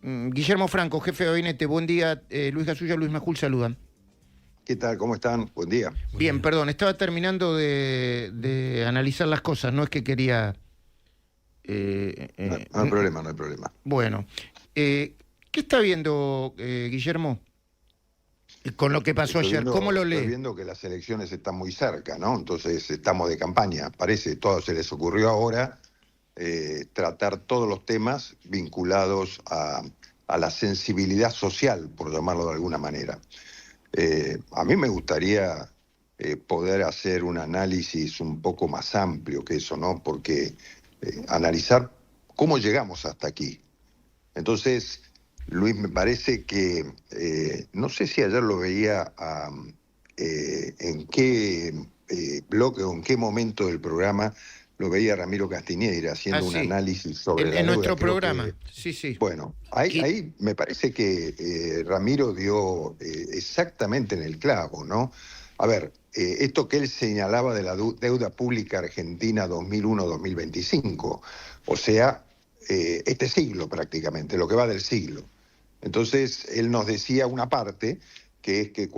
Guillermo Franco, jefe de gabinete, buen día. Luis Gasulla, Luis Majul saludan. ¿Qué tal? ¿Cómo están? Buen día. Bien, perdón, estaba terminando de analizar las cosas, no es que quería... No hay problema, no hay problema. Bueno, ¿qué está viendo, Guillermo, con lo que pasó ayer? ¿Cómo lo Estoy lee? viendo que las elecciones están muy cerca, ¿no? Entonces estamos de campaña. Parece, todo se les ocurrió ahora tratar todos los temas vinculados a la sensibilidad social, por llamarlo de alguna manera. A mí me gustaría poder hacer un análisis un poco más amplio que eso, ¿no? Porque analizar cómo llegamos hasta aquí. Entonces, Luis, me parece que, no sé si ayer lo veía en qué bloque o en qué momento del programa lo veía Ramiro Castiñeira haciendo un Sí, análisis sobre la en deuda. nuestro Creo programa, que, sí. bueno, ahí me parece que Ramiro dio exactamente en el clavo, ¿no? A ver, esto que él señalaba de la deuda pública argentina 2001-2025, o sea, este siglo prácticamente, lo que va del siglo. Entonces, él nos decía una parte, que es que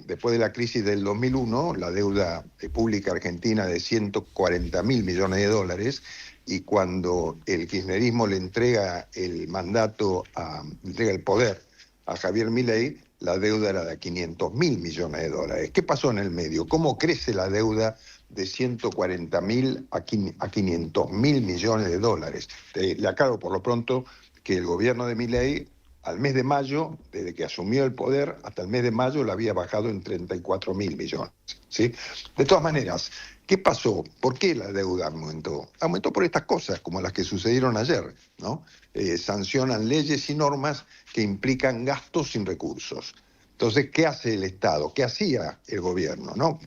después de la crisis del 2001, la deuda pública argentina de 140.000 millones de dólares, y cuando el kirchnerismo le entrega el poder a Javier Milei, la deuda era de 500.000 millones de dólares. ¿Qué pasó en el medio? ¿Cómo crece la deuda de 140.000 a 500.000 millones de dólares? Le aclaro por lo pronto que el gobierno de Milei, al mes de mayo, desde que asumió el poder, hasta el mes de mayo la había bajado en 34.000 millones. ¿Sí? De todas maneras, ¿qué pasó? ¿Por qué la deuda aumentó? Aumentó por estas cosas, como las que sucedieron ayer, ¿no? Sancionan leyes y normas que implican gastos sin recursos. Entonces, ¿qué hace el Estado? ¿Qué hacía el gobierno, no?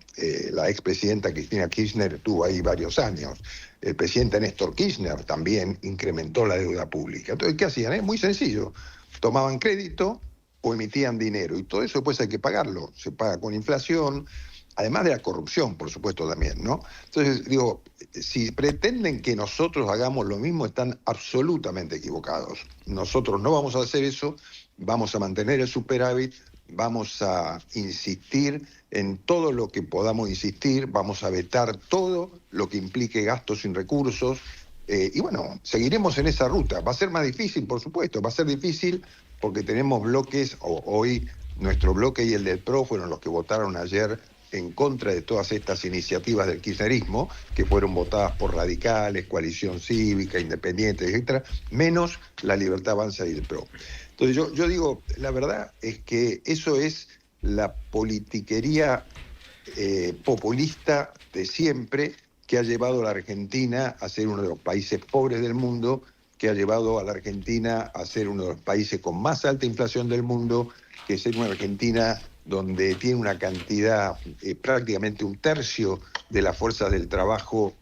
La expresidenta Cristina Kirchner estuvo ahí varios años. El presidente Néstor Kirchner también incrementó la deuda pública. Entonces, ¿qué hacían? Muy sencillo. Tomaban crédito o emitían dinero. Y todo eso después hay que pagarlo. Se paga con inflación, además de la corrupción, por supuesto, también, ¿no? Entonces, digo, si pretenden que nosotros hagamos lo mismo, están absolutamente equivocados. Nosotros no vamos a hacer eso, vamos a mantener el superávit, vamos a insistir en todo lo que podamos insistir, vamos a vetar todo lo que implique gastos sin recursos, y bueno, seguiremos en esa ruta. Va a ser más difícil, por supuesto, va a ser difícil porque tenemos bloques, hoy nuestro bloque y el del PRO fueron los que votaron ayer en contra de todas estas iniciativas del kirchnerismo, que fueron votadas por radicales, coalición cívica, independientes, etcétera, menos la Libertad Avanza y el PRO. Entonces yo digo, la verdad es que eso es la politiquería populista de siempre, que ha llevado a la Argentina a ser uno de los países pobres del mundo, que ha llevado a la Argentina a ser uno de los países con más alta inflación del mundo, que es una Argentina donde tiene una cantidad, prácticamente un tercio de las fuerzas del trabajo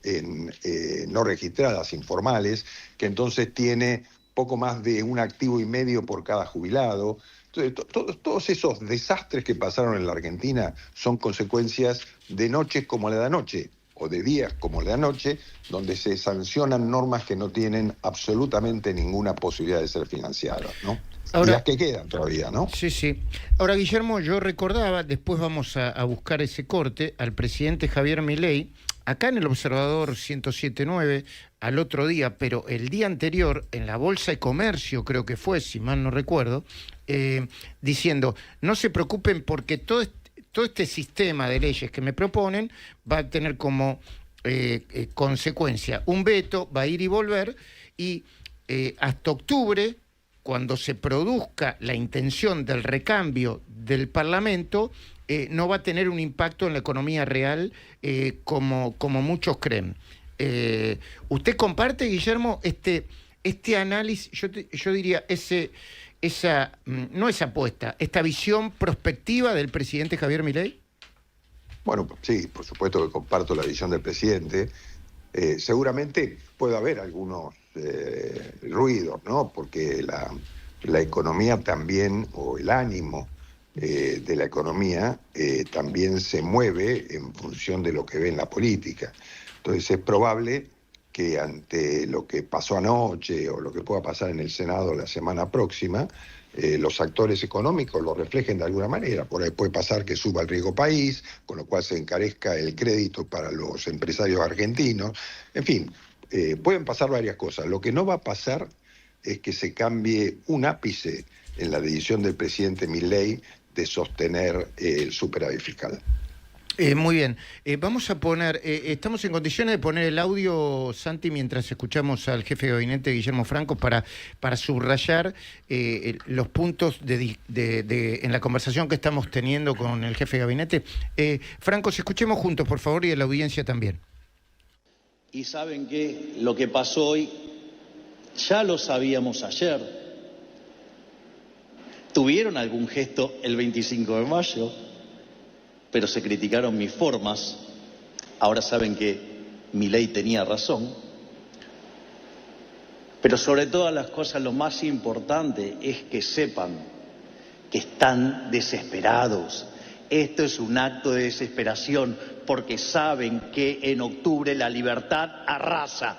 no registradas, informales, que entonces tiene poco más de un activo y medio por cada jubilado. Entonces, todos esos desastres que pasaron en la Argentina son consecuencias de noches como la de anoche, o de días como la de anoche, donde se sancionan normas que no tienen absolutamente ninguna posibilidad de ser financiadas, ¿no? Y las Ahora, que quedan todavía, ¿no? sí. Ahora, Guillermo, yo recordaba, después vamos a buscar ese corte, al presidente Javier Milei, acá en el Observador 107.9, al otro día, pero el día anterior, en la Bolsa de Comercio, creo que fue, si mal no recuerdo, diciendo, no se preocupen porque todo este sistema de leyes que me proponen va a tener como consecuencia un veto, va a ir y volver, y hasta octubre, cuando se produzca la intención del recambio del Parlamento, no va a tener un impacto en la economía real como muchos creen. ¿Usted comparte, Guillermo, este análisis, yo diría, no esa apuesta, esta visión prospectiva del presidente Javier Milei? Bueno, sí, por supuesto que comparto la visión del presidente. Seguramente puede haber algunos ruidos, ¿no? Porque la economía también, o el ánimo de la economía, también se mueve en función de lo que ve en la política. Entonces es probable que ante lo que pasó anoche o lo que pueda pasar en el Senado la semana próxima, los actores económicos lo reflejen de alguna manera. Por ahí puede pasar que suba el riesgo país, con lo cual se encarezca el crédito para los empresarios argentinos. En fin, pueden pasar varias cosas. Lo que no va a pasar es que se cambie un ápice en la decisión del presidente Milei de sostener el superávit fiscal. Muy bien, vamos a poner, estamos en condiciones de poner el audio, Santi, mientras escuchamos al jefe de gabinete, Guillermo Franco, para subrayar los puntos en la conversación que estamos teniendo con el jefe de gabinete. Franco, escuchemos juntos, por favor, y a la audiencia también. Y saben que lo que pasó hoy ya lo sabíamos ayer. ¿Tuvieron algún gesto el 25 de mayo? Pero se criticaron mis formas. Ahora saben que Milei tenía razón. Pero sobre todas las cosas, lo más importante es que sepan que están desesperados. Esto es un acto de desesperación porque saben que en octubre la libertad arrasa.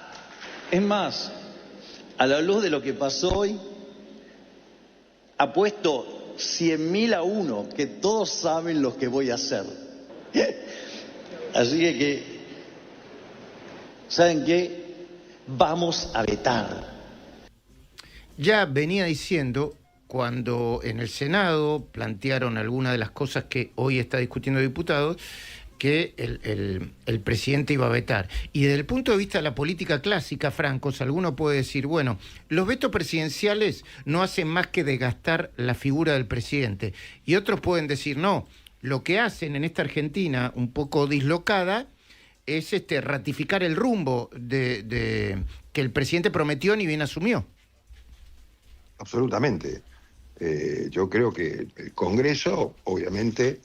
Es más, a la luz de lo que pasó hoy, apuesto 100.000 a 1 que todos saben lo que voy a hacer. Así que ¿saben qué? Vamos a vetar. Ya venía diciendo, cuando en el Senado plantearon algunas de las cosas que hoy está discutiendo diputados, que el presidente iba a vetar. Y desde el punto de vista de la política clásica, Francos, alguno puede decir, bueno, los vetos presidenciales no hacen más que desgastar la figura del presidente. Y otros pueden decir, no, lo que hacen en esta Argentina un poco dislocada es ratificar el rumbo que el presidente prometió ni bien asumió. Absolutamente. Yo creo que el Congreso, obviamente,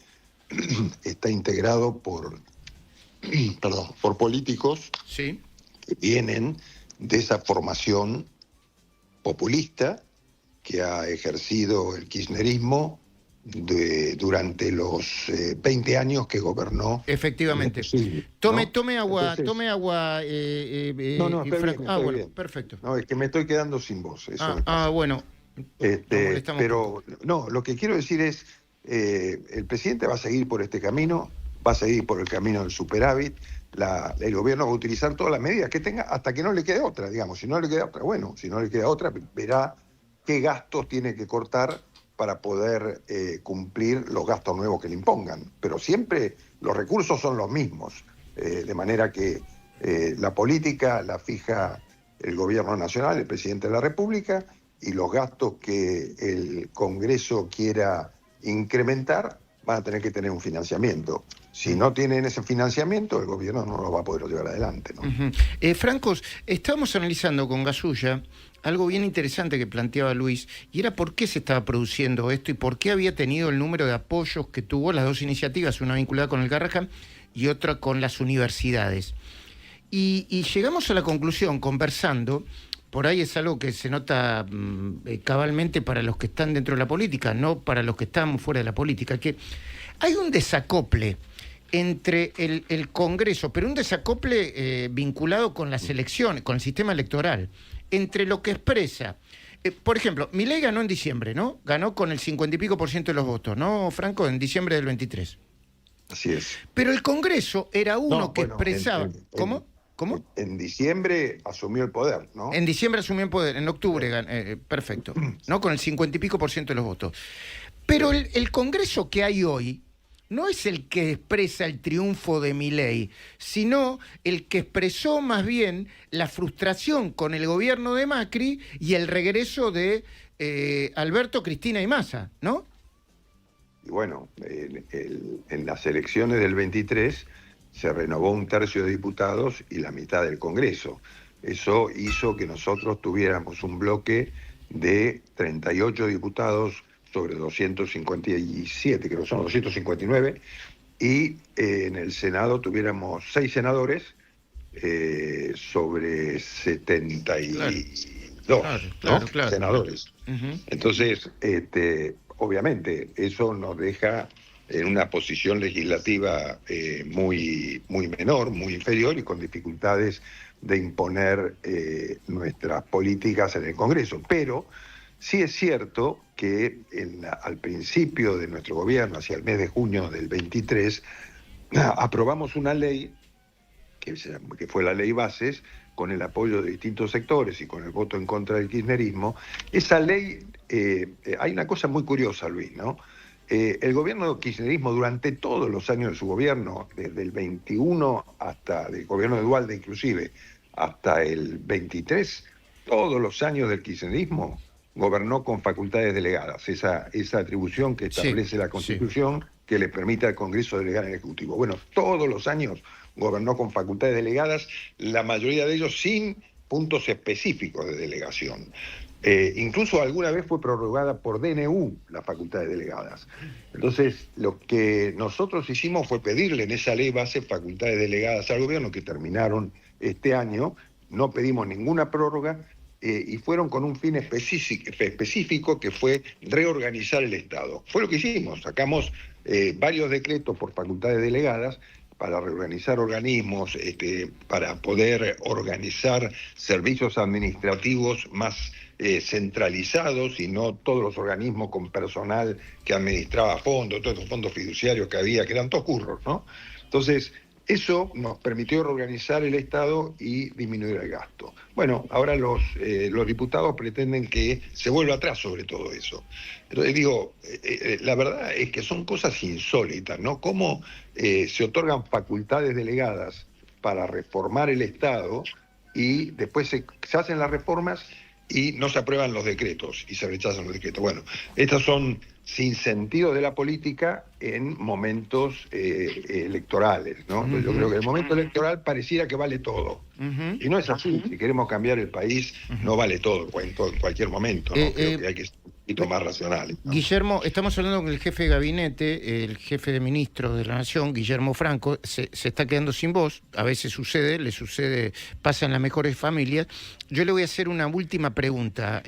está integrado por políticos, sí, que vienen de esa formación populista que ha ejercido el kirchnerismo durante los 20 años que gobernó. Efectivamente. Tome agua, entonces, tome agua. No, estoy bueno, bien. Perfecto. No, es que me estoy quedando sin voz. Eso Bueno. Pero no, lo que quiero decir es, el presidente va a seguir por este camino, va a seguir por el camino del superávit. El gobierno va a utilizar todas las medidas que tenga hasta que no le quede otra, digamos. Si no le queda otra, bueno, si no le queda otra, verá qué gastos tiene que cortar para poder cumplir los gastos nuevos que le impongan. Pero siempre los recursos son los mismos, de manera que la política la fija el gobierno nacional, el presidente de la República, y los gastos que el Congreso quiera incrementar van a tener que tener un financiamiento. Si no tienen ese financiamiento, el gobierno no lo va a poder llevar adelante, ¿no? Francos, estábamos analizando con Gasulla algo bien interesante que planteaba Luis, y era por qué se estaba produciendo esto y por qué había tenido el número de apoyos que tuvo las dos iniciativas, una vinculada con el Garrahan y otra con las universidades. Y llegamos a la conclusión, conversando, por ahí es algo que se nota cabalmente para los que están dentro de la política, no para los que están fuera de la política, que hay un desacople entre el Congreso, pero un desacople vinculado con las elecciones, con el sistema electoral, entre lo que expresa. Por ejemplo, Milei ganó en diciembre, ¿no? Ganó con el 50 y pico % de los votos, ¿no, Franco? En diciembre del 23. Así es. Pero el Congreso era uno que expresaba... ¿Cómo? ¿Cómo? En diciembre asumió el poder, ¿no? En diciembre asumió el poder, en octubre, perfecto, ¿no? Con el 50 y pico % de los votos. Pero el Congreso que hay hoy no es el que expresa el triunfo de Milei, sino el que expresó más bien la frustración con el gobierno de Macri y el regreso de Alberto, Cristina y Massa, ¿no? Y bueno, en las elecciones del 23... se renovó 1/3 de diputados y la mitad del Congreso. Eso hizo que nosotros tuviéramos un bloque de 38 diputados sobre 257, creo que son 259, y en el Senado tuviéramos 6 senadores sobre 72 claro. senadores. Entonces, obviamente, eso nos deja en una posición legislativa muy menor, muy inferior y con dificultades de imponer nuestras políticas en el Congreso. Pero sí es cierto que al principio de nuestro gobierno, hacia el mes de junio del 23, aprobamos una ley que fue la ley Bases, con el apoyo de distintos sectores y con el voto en contra del kirchnerismo. Esa ley, hay una cosa muy curiosa, Luis, ¿no? El gobierno del kirchnerismo durante todos los años de su gobierno, desde el 21 hasta el gobierno de Dualde inclusive, hasta el 23, todos los años del kirchnerismo gobernó con facultades delegadas, esa atribución que establece la Constitución, que le permite al Congreso delegar en el Ejecutivo. Bueno, todos los años gobernó con facultades delegadas, la mayoría de ellos sin puntos específicos de delegación. Incluso alguna vez fue prorrogada por DNU las facultades delegadas. Entonces, lo que nosotros hicimos fue pedirle en esa ley base facultades delegadas al gobierno, que terminaron este año. No pedimos ninguna prórroga y fueron con un fin específico, que fue reorganizar el Estado. Fue lo que hicimos, sacamos varios decretos por facultades delegadas para reorganizar organismos, para poder organizar servicios administrativos más centralizados, y no todos los organismos con personal que administraba fondos, todos esos fondos fiduciarios que había, que eran todos curros, ¿no? Entonces, eso nos permitió reorganizar el Estado y disminuir el gasto. Bueno, ahora los diputados pretenden que se vuelva atrás sobre todo eso. Entonces digo, la verdad es que son cosas insólitas, ¿no? Cómo se otorgan facultades delegadas para reformar el Estado y después se hacen las reformas y no se aprueban los decretos y se rechazan los decretos. Bueno, estas son sinsentidos de la política en momentos electorales, ¿no? Entonces, yo creo que el momento electoral pareciera que vale todo. Y no es así. Si queremos cambiar el país, no vale todo en cualquier momento, ¿no? Creo que hay que ser un poquito más racionales, ¿no? Guillermo, estamos hablando con el jefe de gabinete, el jefe de ministros de la Nación, Guillermo Franco, se está quedando sin voz. A veces le sucede, pasa en las mejores familias. Yo le voy a hacer una última pregunta,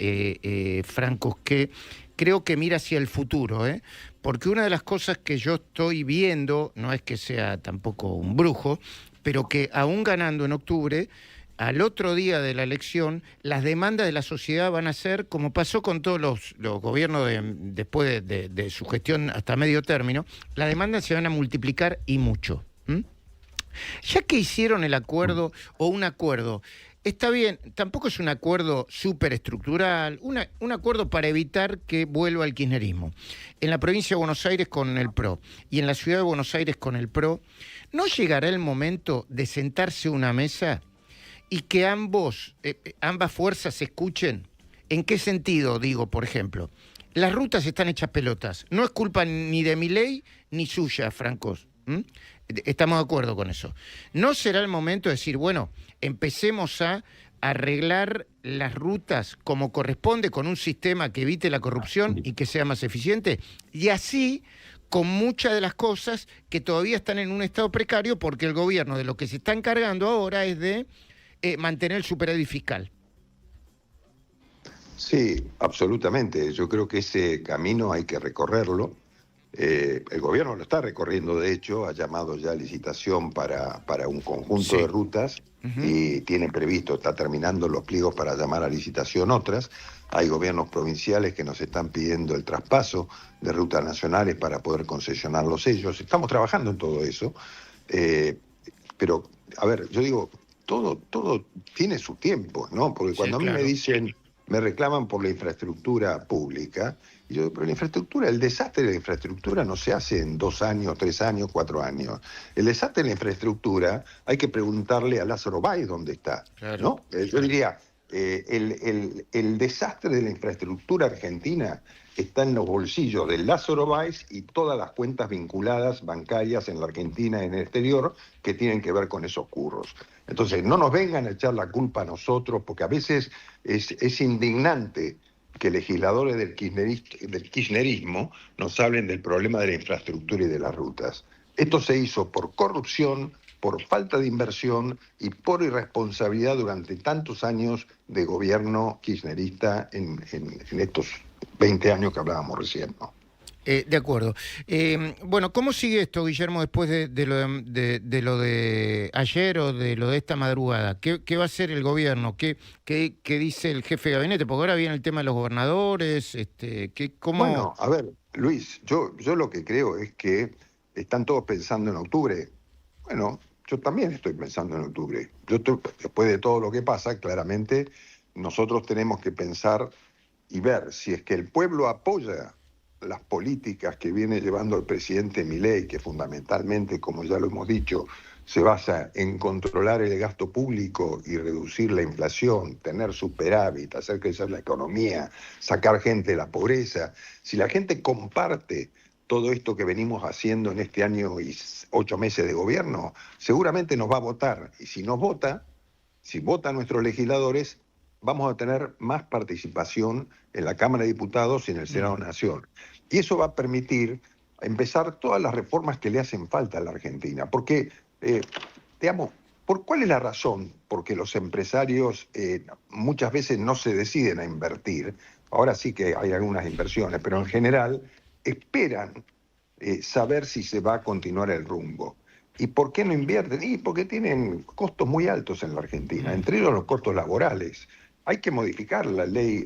Franco, que creo que mira hacia el futuro, porque una de las cosas que yo estoy viendo, no es que sea tampoco un brujo, pero que aún ganando en octubre, al otro día de la elección, las demandas de la sociedad van a ser, como pasó con todos los gobiernos después de su gestión hasta medio término, las demandas se van a multiplicar y mucho. Ya que hicieron el acuerdo o un acuerdo, está bien, tampoco es un acuerdo súper estructural, un acuerdo para evitar que vuelva el kirchnerismo. En la provincia de Buenos Aires con el PRO y en la ciudad de Buenos Aires con el PRO, ¿no llegará el momento de sentarse a una mesa y que ambas fuerzas se escuchen? ¿En qué sentido? Digo, por ejemplo, las rutas están hechas pelotas. No es culpa ni de Milei ni suya, Francos. Estamos de acuerdo con eso. ¿No será el momento de decir, bueno, empecemos a arreglar las rutas como corresponde, con un sistema que evite la corrupción y que sea más eficiente? Y así, con muchas de las cosas que todavía están en un estado precario, porque el gobierno de lo que se está encargando ahora es de mantener el superávit fiscal. Sí, absolutamente. Yo creo que ese camino hay que recorrerlo. El gobierno lo está recorriendo, de hecho, ha llamado ya a licitación para un conjunto de rutas y tiene previsto, está terminando los pliegos para llamar a licitación otras. Hay gobiernos provinciales que nos están pidiendo el traspaso de rutas nacionales para poder concesionarlos ellos. Estamos trabajando en todo eso, pero, a ver, yo digo, todo tiene su tiempo, ¿no? Porque cuando a mí me dicen, me reclaman por la infraestructura pública, y yo, pero la infraestructura, el desastre de la infraestructura no se hace en 2 años, 3 años, 4 años. El desastre de la infraestructura hay que preguntarle a Lázaro Báez dónde está, ¿no? Yo diría, el desastre de la infraestructura argentina está en los bolsillos de Lázaro Báez y todas las cuentas vinculadas bancarias en la Argentina y en el exterior que tienen que ver con esos curros. Entonces, no nos vengan a echar la culpa a nosotros, porque a veces es indignante que legisladores del kirchnerismo nos hablen del problema de la infraestructura y de las rutas. Esto se hizo por corrupción, por falta de inversión y por irresponsabilidad durante tantos años de gobierno kirchnerista en estos 20 años que hablábamos recién, ¿no? De acuerdo. Bueno, ¿cómo sigue esto, Guillermo, después de lo de ayer o de lo de esta madrugada? ¿Qué va a hacer el gobierno? ¿Qué dice el jefe de gabinete? Porque ahora viene el tema de los gobernadores. ¿Cómo? Bueno, a ver, Luis, yo lo que creo es que están todos pensando en octubre. Bueno, yo también estoy pensando en octubre. Después de todo lo que pasa, claramente nosotros tenemos que pensar y ver si es que el pueblo apoya las políticas que viene llevando el presidente Milei, que fundamentalmente, como ya lo hemos dicho, se basa en controlar el gasto público y reducir la inflación, tener superávit, hacer crecer la economía, sacar gente de la pobreza. Si la gente comparte todo esto que venimos haciendo en este año y 8 meses de gobierno, seguramente nos va a votar. Y si nos vota, si votan nuestros legisladores, vamos a tener más participación en la Cámara de Diputados y en el Senado de Nación. Y eso va a permitir empezar todas las reformas que le hacen falta a la Argentina. Porque, digamos, ¿cuál es la razón por que los empresarios muchas veces no se deciden a invertir? Ahora sí que hay algunas inversiones, pero en general esperan saber si se va a continuar el rumbo. ¿Y por qué no invierten? Y porque tienen costos muy altos en la Argentina, entre ellos los costos laborales. Hay que modificar la ley,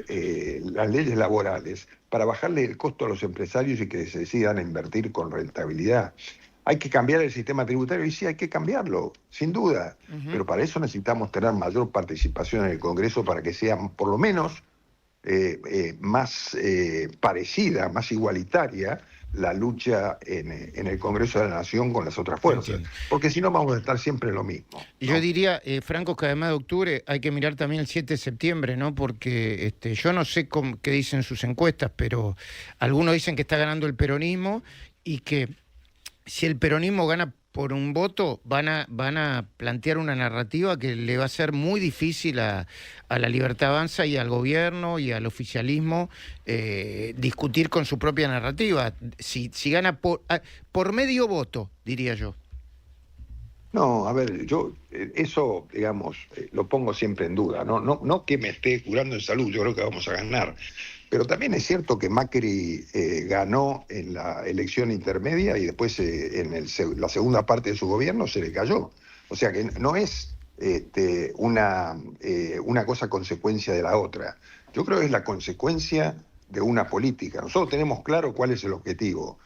las leyes laborales para bajarle el costo a los empresarios y que se decidan a invertir con rentabilidad. Hay que cambiar el sistema tributario y sí, hay que cambiarlo, sin duda. Pero para eso necesitamos tener mayor participación en el Congreso para que sea por lo menos más parecida, más igualitaria la lucha en el Congreso de la Nación con las otras fuerzas. Porque si no vamos a estar siempre en lo mismo, ¿no? Yo diría, Franco, que además de octubre hay que mirar también el 7 de septiembre, ¿no? Porque yo no sé qué dicen sus encuestas, pero algunos dicen que está ganando el peronismo y que si el peronismo gana por un voto, van a plantear una narrativa que le va a ser muy difícil a la Libertad Avanza y al gobierno y al oficialismo discutir con su propia narrativa. Si gana por medio voto, diría yo. No, a ver, yo eso, digamos, lo pongo siempre en duda. No que me esté curando en salud, yo creo que vamos a ganar. Pero también es cierto que Macri ganó en la elección intermedia y después en la segunda parte de su gobierno se le cayó. O sea que no es una cosa consecuencia de la otra. Yo creo que es la consecuencia de una política. Nosotros tenemos claro cuál es el objetivo.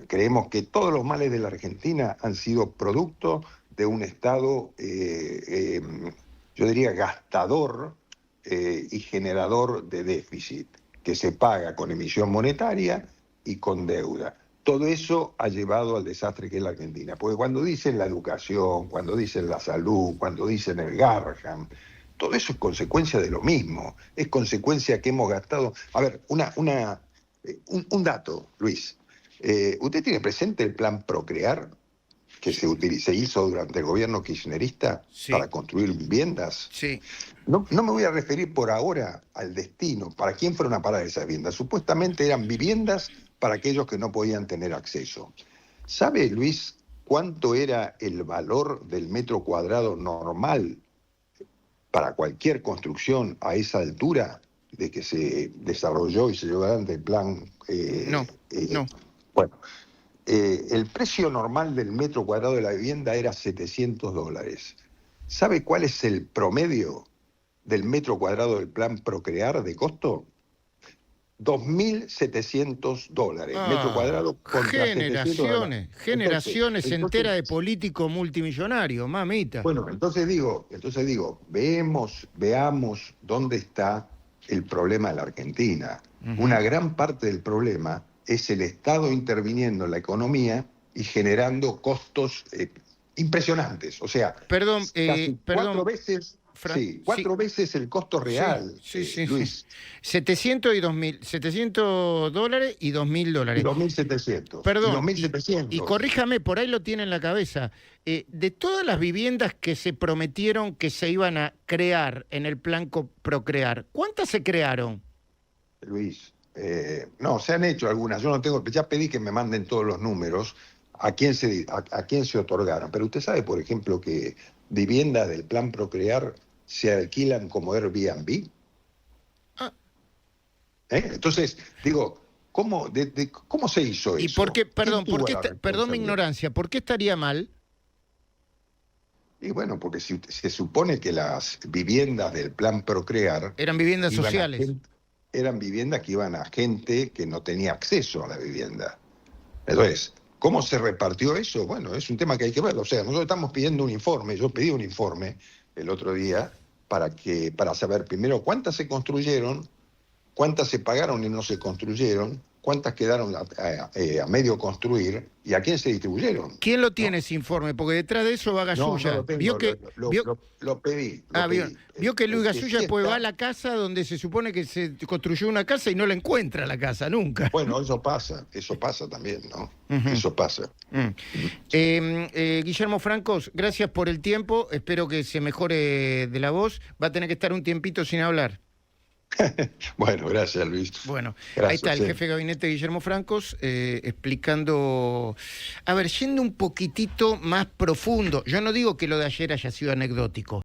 Creemos que todos los males de la Argentina han sido producto de un Estado, yo diría, gastador y generador de déficit, que se paga con emisión monetaria y con deuda. Todo eso ha llevado al desastre que es la Argentina. Porque cuando dicen la educación, cuando dicen la salud, cuando dicen el Garrahan, todo eso es consecuencia de lo mismo. Es consecuencia que hemos gastado. A ver, un dato, Luis. ¿Usted tiene presente el plan Procrear que se hizo durante el gobierno kirchnerista para construir viviendas? Sí. No me voy a referir por ahora al destino. ¿Para quién fueron a parar esas viviendas? Supuestamente eran viviendas para aquellos que no podían tener acceso. ¿Sabe, Luis, cuánto era el valor del metro cuadrado normal para cualquier construcción a esa altura de que se desarrolló y se llevó adelante el plan? No. Bueno, el precio normal del metro cuadrado de la vivienda era $700. ¿Sabe cuál es el promedio del metro cuadrado del plan Procrear de costo? $2.700 metro cuadrado contra $700. Generaciones enteras de políticos multimillonarios, mamita. Bueno, entonces digo, veamos dónde está el problema de la Argentina. Una gran parte del problema es el Estado interviniendo en la economía y generando costos impresionantos. O sea, casi cuatro veces... cuatro veces el costo real, Luis. 700 y 2.000, $700 y $2.000. Y 2.700. Perdón, y 2.700. Y corríjame, por ahí lo tiene en la cabeza. De todas las viviendas que se prometieron que se iban a crear en el plan Procrear, ¿cuántas se crearon? Luis, no, se han hecho algunas. Yo no tengo, ya pedí que me manden todos los números a quién se otorgaron. Pero usted sabe, por ejemplo, que viviendas del plan Procrear se alquilan como Airbnb. Entonces, digo, ¿Cómo se hizo eso? ¿Y por qué, perdón, ¿Quién tuvo la perdón mi responsabilidad? ignorancia, ¿por qué estaría mal? Y bueno, porque se supone que las viviendas del plan Procrear Eran viviendas iban a sociales. eran viviendas que iban a gente que no tenía acceso a la vivienda. Entonces, ¿cómo se repartió eso? Bueno, es un tema que hay que ver. O sea, nosotros estamos pidiendo un informe, yo pedí un informe el otro día para saber primero cuántas se construyeron, cuántas se pagaron y no se construyeron, cuántas quedaron a medio construir y a quién se distribuyeron. ¿Quién lo tiene ¿no? ese informe? Porque detrás de eso va No, Gasulla. no lo tengo, Vio que, lo pedí. vio que Luis El Gasulla sí después va está- a la casa donde se supone que se construyó una casa y no la encuentra la casa, nunca. Bueno, eso pasa también, ¿no? Ujú. Eso pasa. Guillermo Francos, gracias por el tiempo. Espero que se mejore de la voz. Va a tener que estar un tiempito sin hablar. Bueno, gracias, Luis. Bueno, Gracias, ahí está el sí. jefe de gabinete Guillermo Francos explicando, a ver, yendo un poquitito más profundo. Yo no digo que lo de ayer haya sido anecdótico,